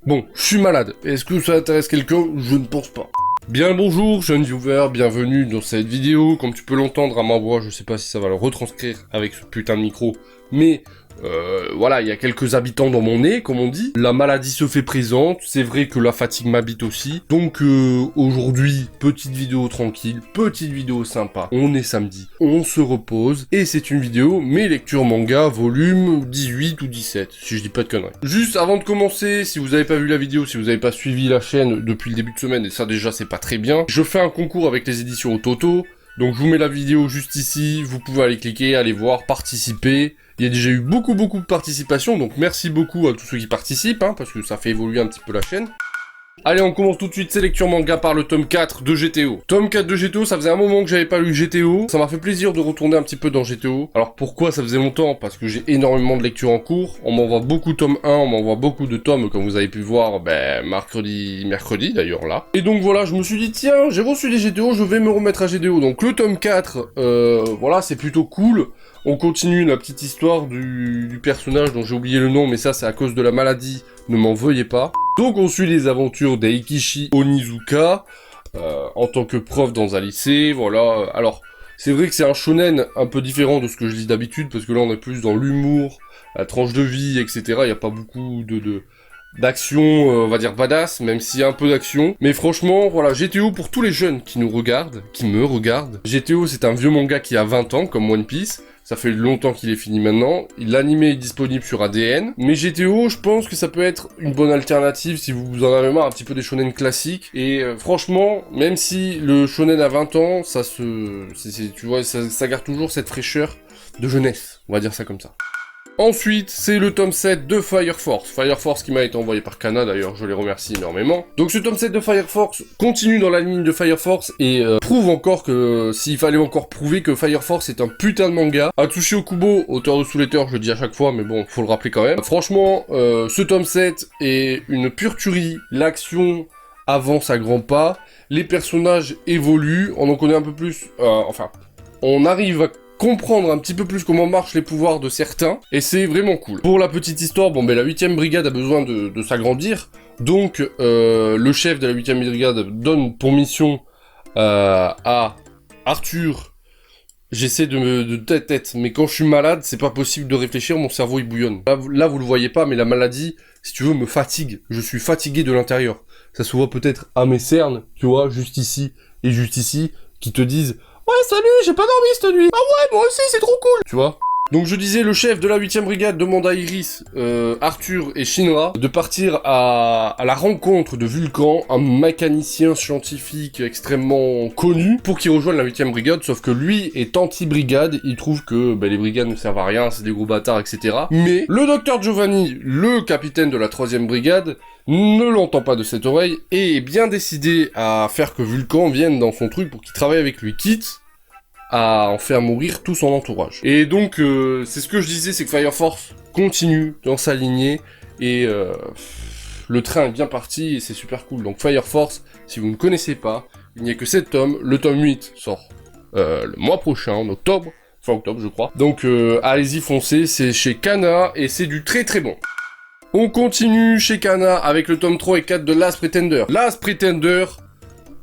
Bon, je suis malade. Est-ce que ça intéresse quelqu'un? Je ne pense pas. Bien le bonjour, jeune viewer, bienvenue dans cette vidéo. Comme tu peux l'entendre à ma voix, je sais pas si ça va le retranscrire avec ce putain de micro, mais voilà, il y a quelques habitants dans mon nez, comme on dit. La maladie se fait présente, c'est vrai que la fatigue m'habite aussi. Donc aujourd'hui, petite vidéo tranquille, petite vidéo sympa. On est samedi, on se repose, et c'est une vidéo, mes lectures manga, volume 18 ou 17, si je dis pas de conneries. Juste avant de commencer, si vous avez pas vu la vidéo, si vous avez pas suivi la chaîne depuis le début de semaine, et ça déjà c'est pas très bien, je fais un concours avec les éditions Ototo. Donc je vous mets la vidéo juste ici, vous pouvez aller cliquer, aller voir, participer. Il y a déjà eu beaucoup de participation, donc merci beaucoup à tous ceux qui participent, hein, parce que ça fait évoluer un petit peu la chaîne. Allez, on commence tout de suite ces lectures manga par le tome 4 de GTO. Tome 4 de GTO, ça faisait un moment que j'avais pas lu GTO, ça m'a fait plaisir de retourner un petit peu dans GTO. Alors pourquoi ça faisait longtemps? Parce que j'ai énormément de lectures en cours, on m'envoie beaucoup de tome 1, on m'envoie beaucoup de tomes, comme vous avez pu voir, mercredi d'ailleurs là. Et donc voilà, je me suis dit, tiens, j'ai reçu les GTO, je vais me remettre à GTO. Donc le tome 4, voilà, c'est plutôt cool. On continue la petite histoire du personnage dont j'ai oublié le nom, mais ça c'est à cause de la maladie, ne m'en veuillez pas. Donc on suit les aventures d'Eikishi Onizuka, en tant que prof dans un lycée, voilà. Alors, c'est vrai que c'est un shonen un peu différent de ce que je lis d'habitude, parce que là on est plus dans l'humour, la tranche de vie, etc. Il n'y a pas beaucoup d'action, on va dire badass, même s'il y a un peu d'action. Mais franchement, voilà, GTO pour tous les jeunes qui nous regardent, qui me regardent. GTO c'est un vieux manga qui a 20 ans, comme One Piece. Ça fait longtemps qu'il est fini maintenant. L'anime est disponible sur ADN. Mais GTO, je pense que ça peut être une bonne alternative si vous en avez marre un petit peu des shonen classiques. Et franchement, même si le shonen a 20 ans, tu vois, ça garde toujours cette fraîcheur de jeunesse. On va dire ça comme ça. Ensuite, c'est le tome 7 de Fire Force. Fire Force qui m'a été envoyé par Kana, d'ailleurs, je les remercie énormément. Donc ce tome 7 de Fire Force continue dans la ligne de Fire Force et prouve encore que, s'il fallait encore prouver que Fire Force est un putain de manga. Atsushi Okubo, auteur de Soul Eater, je le dis à chaque fois, mais bon, faut le rappeler quand même. Franchement, ce tome 7 est une pure tuerie. L'action avance à grands pas. Les personnages évoluent, on en connaît un peu plus, on arrive à comprendre un petit peu plus comment marchent les pouvoirs de certains, et c'est vraiment cool. Pour la petite histoire, bon la 8ème brigade a besoin de s'agrandir, donc le chef de la 8ème brigade donne pour mission à Arthur, j'essaie de tête, mais quand je suis malade, c'est pas possible de réfléchir, mon cerveau il bouillonne. Là vous le voyez pas, mais la maladie, si tu veux, me fatigue, je suis fatigué de l'intérieur. Ça se voit peut-être à mes cernes, tu vois, juste ici et juste ici, qui te disent « Ouais, salut, j'ai pas dormi cette nuit. Ah ouais, moi aussi, c'est trop cool. » Tu vois. Donc je disais, le chef de la 8ème brigade demande à Iris, Arthur et Shinra de partir à la rencontre de Vulcan, un mécanicien scientifique extrêmement connu, pour qu'il rejoigne la 8ème brigade, sauf que lui est anti-brigade, il trouve que les brigades ne servent à rien, c'est des gros bâtards, etc. Mais le docteur Giovanni, le capitaine de la 3ème brigade, ne l'entend pas de cette oreille, et est bien décidé à faire que Vulcan vienne dans son truc pour qu'il travaille avec lui, quitte à en faire mourir tout son entourage. Et donc, c'est ce que je disais, c'est que Fire Force continue dans sa lignée, et le train est bien parti, et c'est super cool. Donc Fire Force, si vous ne connaissez pas, il n'y a que 7 tomes, le tome 8 sort le mois prochain, en octobre, fin octobre je crois. Donc allez-y, foncez, c'est chez Kana, et c'est du très très bon. On continue chez Kana avec le tome 3 et 4 de Last Pretender. Last Pretender,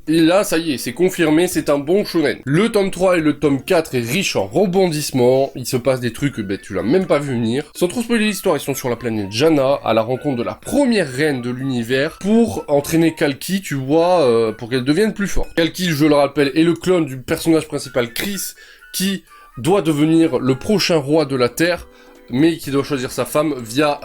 et là, ça y est, c'est confirmé, c'est un bon shonen. Le tome 3 et le tome 4 est riche en rebondissements, il se passe des trucs que tu l'as même pas vu venir. Sans trop spoiler l'histoire, ils sont sur la planète Jana, à la rencontre de la première reine de l'univers, pour entraîner Kalki, tu vois, pour qu'elle devienne plus forte. Kalki, je le rappelle, est le clone du personnage principal Chris, qui doit devenir le prochain roi de la Terre, mais qui doit choisir sa femme via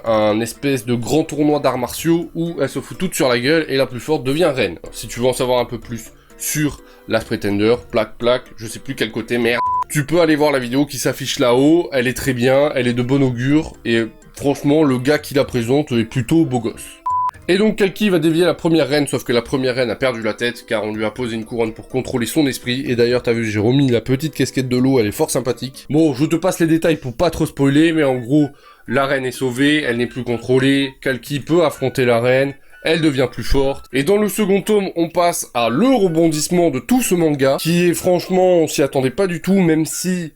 un espèce de grand tournoi d'arts martiaux où elle se fout toute sur la gueule et la plus forte devient reine. Si tu veux en savoir un peu plus sur Last Pretender, plaque, je sais plus quel côté, merde, tu peux aller voir la vidéo qui s'affiche là-haut, elle est très bien, elle est de bon augure, et franchement, le gars qui la présente est plutôt beau gosse. Et donc Kalki va dévier la première reine, sauf que la première reine a perdu la tête, car on lui a posé une couronne pour contrôler son esprit, et d'ailleurs t'as vu, j'ai remis la petite casquette de l'eau, elle est fort sympathique. Bon, je te passe les détails pour pas trop spoiler, mais en gros, la reine est sauvée, elle n'est plus contrôlée, Kalki peut affronter la reine, elle devient plus forte, et dans le second tome, on passe à le rebondissement de tout ce manga, qui est franchement, on s'y attendait pas du tout, même si,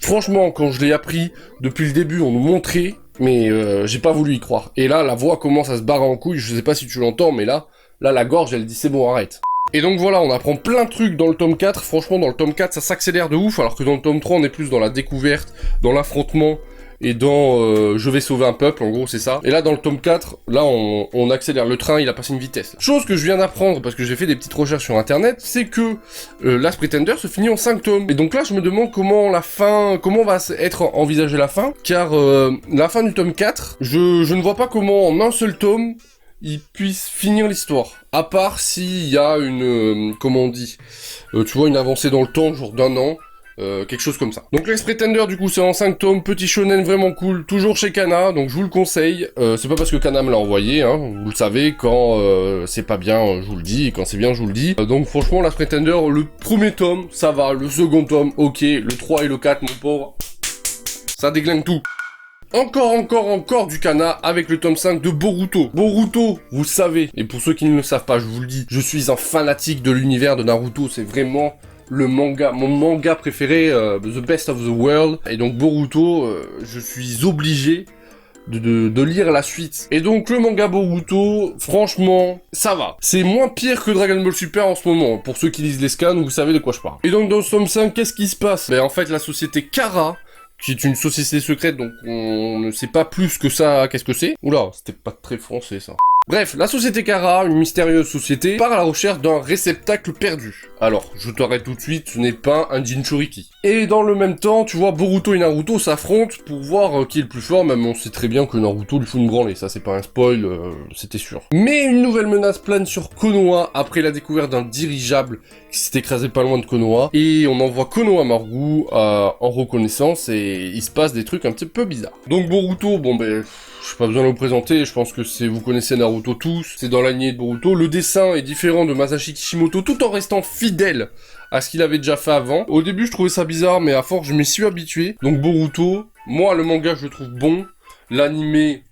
franchement, quand je l'ai appris, depuis le début, on nous montrait mais j'ai pas voulu y croire. Et là, la voix commence à se barrer en couille, je sais pas si tu l'entends, mais là, la gorge, elle dit c'est bon, arrête. Et donc voilà, on apprend plein de trucs dans le tome 4, franchement dans le tome 4 ça s'accélère de ouf, alors que dans le tome 3 on est plus dans la découverte, dans l'affrontement, et dans je vais sauver un peuple, en gros c'est ça. Et là dans le tome 4, là on accélère, le train il a passé une vitesse. Chose que je viens d'apprendre, parce que j'ai fait des petites recherches sur internet, c'est que Last Pretender se finit en 5 tomes. Et donc là je me demande comment va être envisagée la fin, car la fin du tome 4, je ne vois pas comment en un seul tome, ils puissent finir l'histoire. À part s'il y a une, comment on dit, tu vois, une avancée dans le temps, genre d'un an, quelque chose comme ça. Donc Last Pretender, du coup, c'est en 5 tomes, petit shonen vraiment cool, toujours chez Kana, donc je vous le conseille. C'est pas parce que Kana me l'a envoyé, hein, vous le savez, quand c'est pas bien, je vous le dis, et quand c'est bien, je vous le dis. Donc franchement, Last Pretender, le premier tome, ça va, le second tome, ok, le 3 et le 4, mon pauvre, ça déglingue tout. Encore du Kana avec le tome 5 de Boruto. Boruto, vous savez, et pour ceux qui ne le savent pas, je vous le dis, je suis un fanatique de l'univers de Naruto, c'est vraiment le manga, mon manga préféré, the best of the world. Et donc Boruto, je suis obligé de lire la suite. Et donc le manga Boruto, franchement, ça va. C'est moins pire que Dragon Ball Super en ce moment. Pour ceux qui lisent les scans, vous savez de quoi je parle. Et donc dans ce tome 5, qu'est-ce qui se passe? Ben en fait la société Kara, qui est une société secrète, donc on ne sait pas plus que ça, qu'est-ce que c'est. Oula, c'était pas très français, ça. Bref, la société Kara, une mystérieuse société, part à la recherche d'un réceptacle perdu. Alors, je t'arrête tout de suite, ce n'est pas un Jinchuriki. Et dans le même temps, tu vois, Boruto et Naruto s'affrontent pour voir qui est le plus fort, même on sait très bien que Naruto lui fout une branlée, ça c'est pas un spoil, c'était sûr. Mais une nouvelle menace plane sur Konoha après la découverte d'un dirigeable qui s'est écrasé pas loin de Konoha, et on envoie Konohamaru en reconnaissance, et il se passe des trucs un petit peu bizarres. Donc Boruto, bon ben... j'ai pas besoin de le présenter, je pense que vous connaissez Naruto tous, c'est dans la lignée de Boruto. Le dessin est différent de Masashi Kishimoto tout en restant fidèle à ce qu'il avait déjà fait avant. Au début je trouvais ça bizarre, mais à force je m'y suis habitué. Donc Boruto, moi le manga je le trouve bon, l'animé,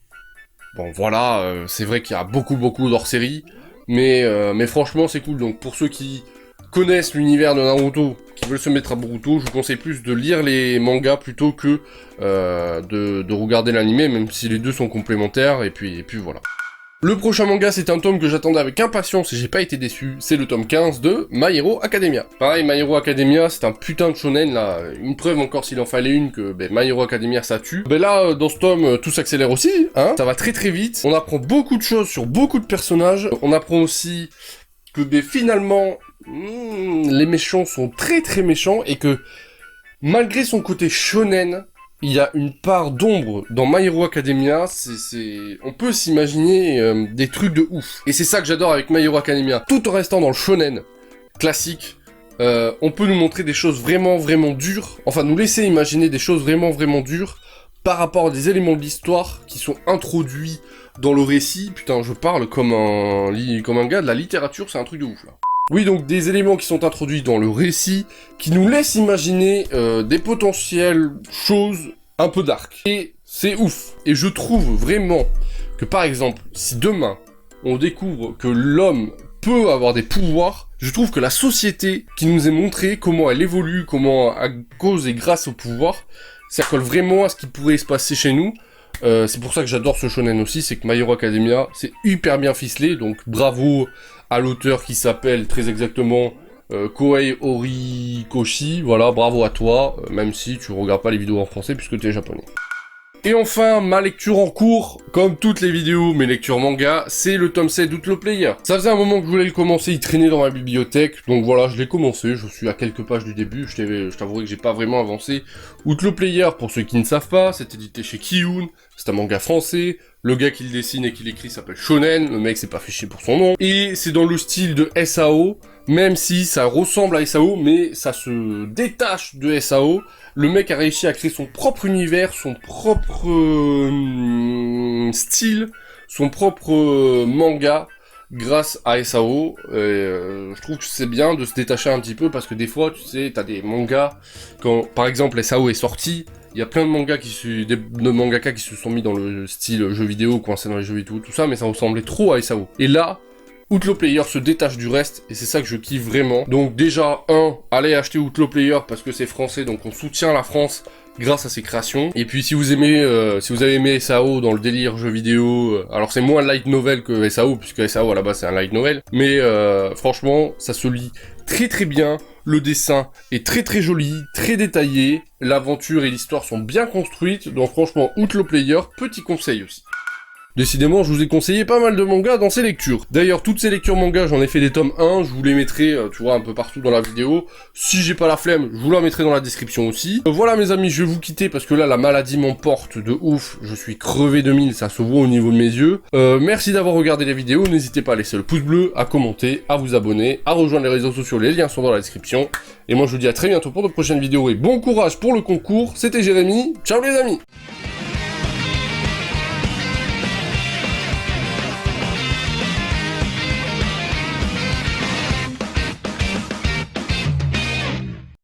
bon voilà, c'est vrai qu'il y a beaucoup d'hors-série, mais franchement c'est cool. Donc pour ceux qui connaissent l'univers de Naruto, qui veulent se mettre à Boruto, je vous conseille plus de lire les mangas plutôt que de regarder l'animé, même si les deux sont complémentaires, et puis voilà. Le prochain manga, c'est un tome que j'attendais avec impatience et j'ai pas été déçu, c'est le tome 15 de My Hero Academia. Pareil, My Hero Academia, c'est un putain de shonen, là, une preuve encore s'il en fallait une que My Hero Academia ça tue. Là, dans ce tome, tout s'accélère aussi, hein, ça va très vite, on apprend beaucoup de choses sur beaucoup de personnages, on apprend aussi que finalement, les méchants sont très méchants, et que, malgré son côté shonen, il y a une part d'ombre dans My Hero Academia, on peut s'imaginer des trucs de ouf. Et c'est ça que j'adore avec My Hero Academia. Tout en restant dans le shonen classique, on peut nous montrer des choses vraiment dures, enfin nous laisser imaginer des choses vraiment dures, par rapport à des éléments de l'histoire qui sont introduits dans le récit. Putain, je parle comme un gars de la littérature, c'est un truc de ouf là. Oui, donc des éléments qui sont introduits dans le récit, qui nous laissent imaginer des potentielles choses un peu dark. Et c'est ouf. Et je trouve vraiment que par exemple, si demain on découvre que l'homme peut avoir des pouvoirs, je trouve que la société qui nous est montrée, comment elle évolue, comment à cause et grâce au pouvoir, ça colle vraiment à ce qui pourrait se passer chez nous. C'est pour ça que j'adore ce shonen aussi, c'est que My Hero Academia, c'est hyper bien ficelé, donc bravo à l'auteur qui s'appelle très exactement Kohei Horikoshi, voilà, bravo à toi, même si tu regardes pas les vidéos en français puisque tu es japonais. Et enfin, ma lecture en cours, comme toutes les vidéos, mes lectures manga, c'est le tome 7 d'Outlaw Player. Ça faisait un moment que je voulais le commencer, il traînait dans ma bibliothèque, donc voilà, je l'ai commencé, je suis à quelques pages du début, je t'avouerai que j'ai pas vraiment avancé. Outlaw Player, pour ceux qui ne savent pas, c'est édité chez Kiyun, c'est un manga français, le gars qui le dessine et qui l'écrit s'appelle Shonen, le mec s'est pas fait chier pour son nom, et c'est dans le style de SAO, même si ça ressemble à SAO, mais ça se détache de SAO. Le mec a réussi à créer son propre univers, son propre style, son propre manga grâce à SAO. Je trouve que c'est bien de se détacher un petit peu parce que des fois, tu sais, t'as des mangas, quand par exemple SAO est sorti, il y a plein de mangas de mangaka qui se sont mis dans le style jeu vidéo, coincés dans les jeux vidéo, tout ça, mais ça ressemblait trop à SAO. Et là, Outlaw Player se détache du reste, et c'est ça que je kiffe vraiment. Donc déjà, allez acheter Outlaw Player parce que c'est français, donc on soutient la France grâce à ses créations. Et puis si vous aimez, si vous avez aimé SAO dans le délire jeu vidéo, alors c'est moins light novel que SAO, puisque SAO à la base c'est un light novel, mais franchement ça se lit très très bien, le dessin est très très joli, très détaillé, l'aventure et l'histoire sont bien construites, donc franchement, outre le player, petit conseil aussi. Décidément, je vous ai conseillé pas mal de mangas dans ces lectures. D'ailleurs, toutes ces lectures mangas, j'en ai fait des tomes 1, je vous les mettrai, tu vois, un peu partout dans la vidéo. Si j'ai pas la flemme, je vous la mettrai dans la description aussi. Voilà mes amis, je vais vous quitter parce que là, la maladie m'emporte de ouf. Je suis crevé de mille, ça se voit au niveau de mes yeux. Merci d'avoir regardé les vidéos, n'hésitez pas à laisser le pouce bleu, à commenter, à vous abonner, à rejoindre les réseaux sociaux, les liens sont dans la description. Et moi, je vous dis à très bientôt pour de prochaines vidéos et bon courage pour le concours. C'était Jérémy, ciao les amis!